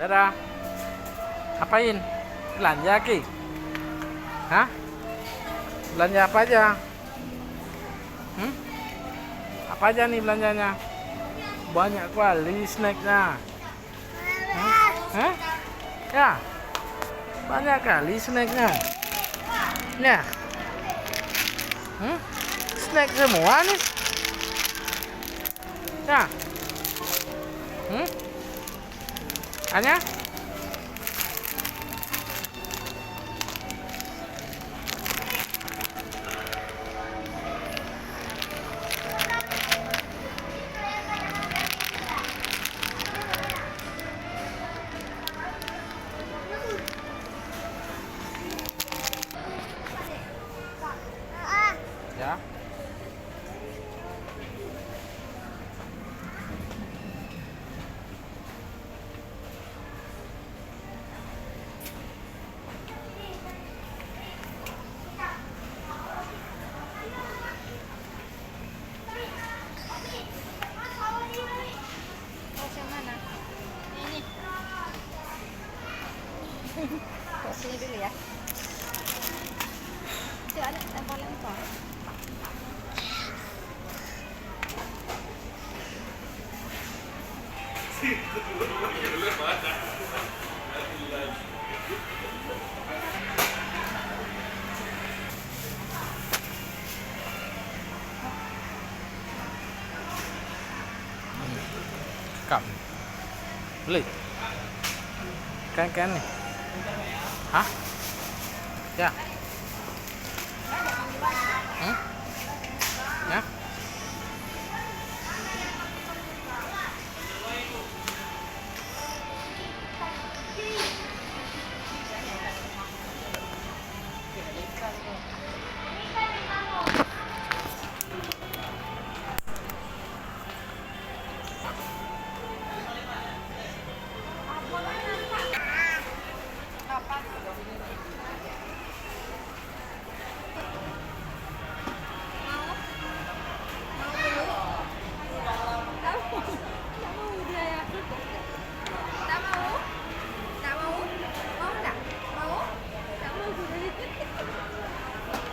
Dadah. Apain? Belanja Ki? Hah? Belanja apa aja? Apa aja nih belanjanya? Banyak kali snacknya. Hah? Ya. Banyak kali snacknya. Ya. Snack semua nih. Ya. Hanya? Ya. Yang mana? Ini. Posisinya dulu ya. Itu ada lempar-lempar. Cầm. Beli. Kan nih. Hah? Ya. Ya.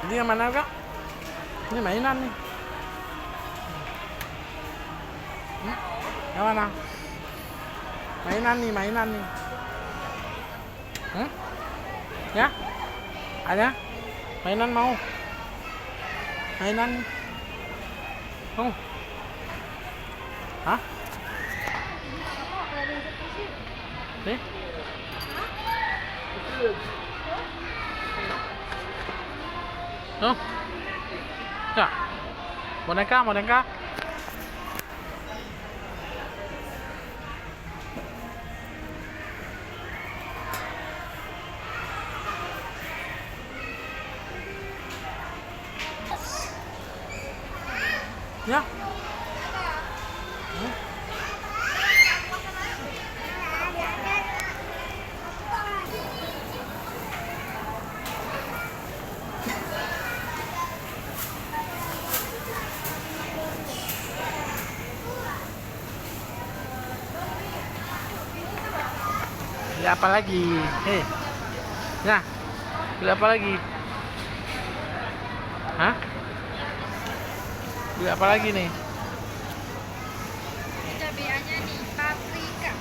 Ini yang mana Kak? Ini mainan nih. Yang mana? Mainan nih. Ya? Ada? Mainan mau? Mainan? Oh. Hah? Nih? Oh. Ya. Boneka. Ya. Beli apa lagi? Hei. Ya. Beli apa lagi? Hah? Beli apa lagi nih? Cabainya nih, paprika.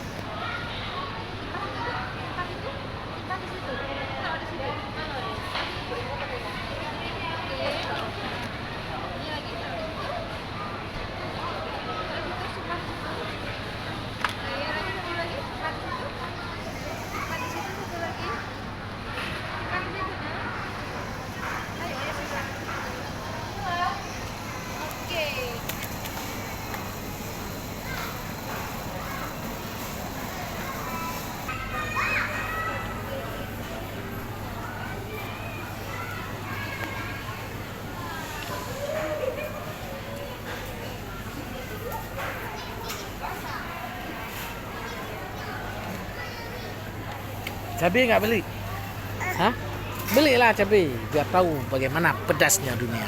Cabai nggak beli? Hah? Belilah cabai biar tahu bagaimana pedasnya dunia.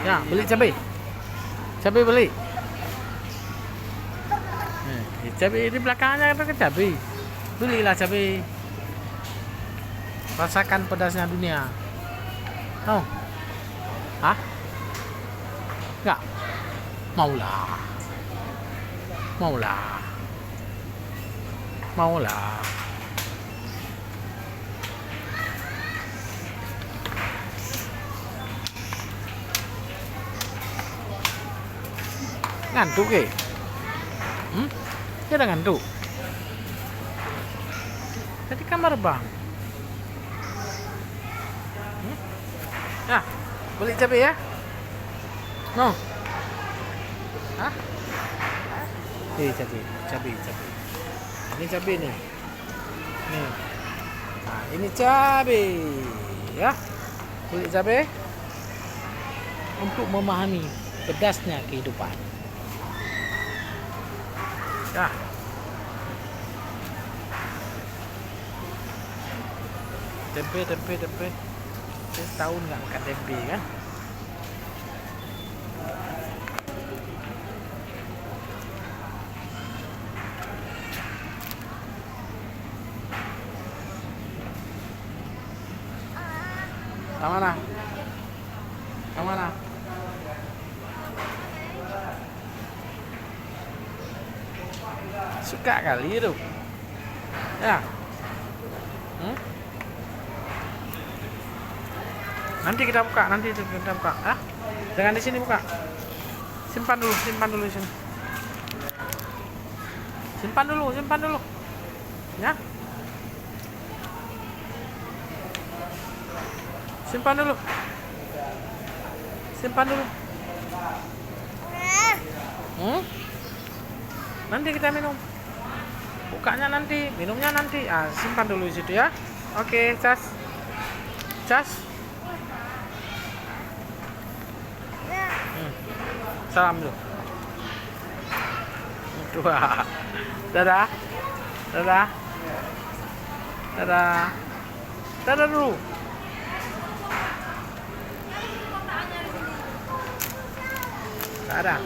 Ya, beli cabai. Cabai beli. Cabai di belakangnya ada cabai. Belilah cabai. Rasakan pedasnya dunia. Oh. Hah? Enggak. Maulah. Maulah. Maulah. Ngantuk ke? Dia udah ngantuk. Tadi kamar bang. Ya, beli cabai ya? No. Hah? Cabai. Ini cabai nih. Nih. Nah, ini cabai. Ya. Beli cabai untuk memahami pedasnya kehidupan. Ya. Tempe. Setahun nggak makan tempe kan? Kamana? Suka kali itu. Ya. Nanti kita buka. Ah, jangan di sini buka. Simpan dulu di sini. Simpan dulu. Ya. Simpan dulu. Nanti kita minum. Bukanya nanti, minumnya nanti. Ah, simpan dulu di situ ya. Oke, cas. Salam dulu. Dua. Dadah dulu. Dadah.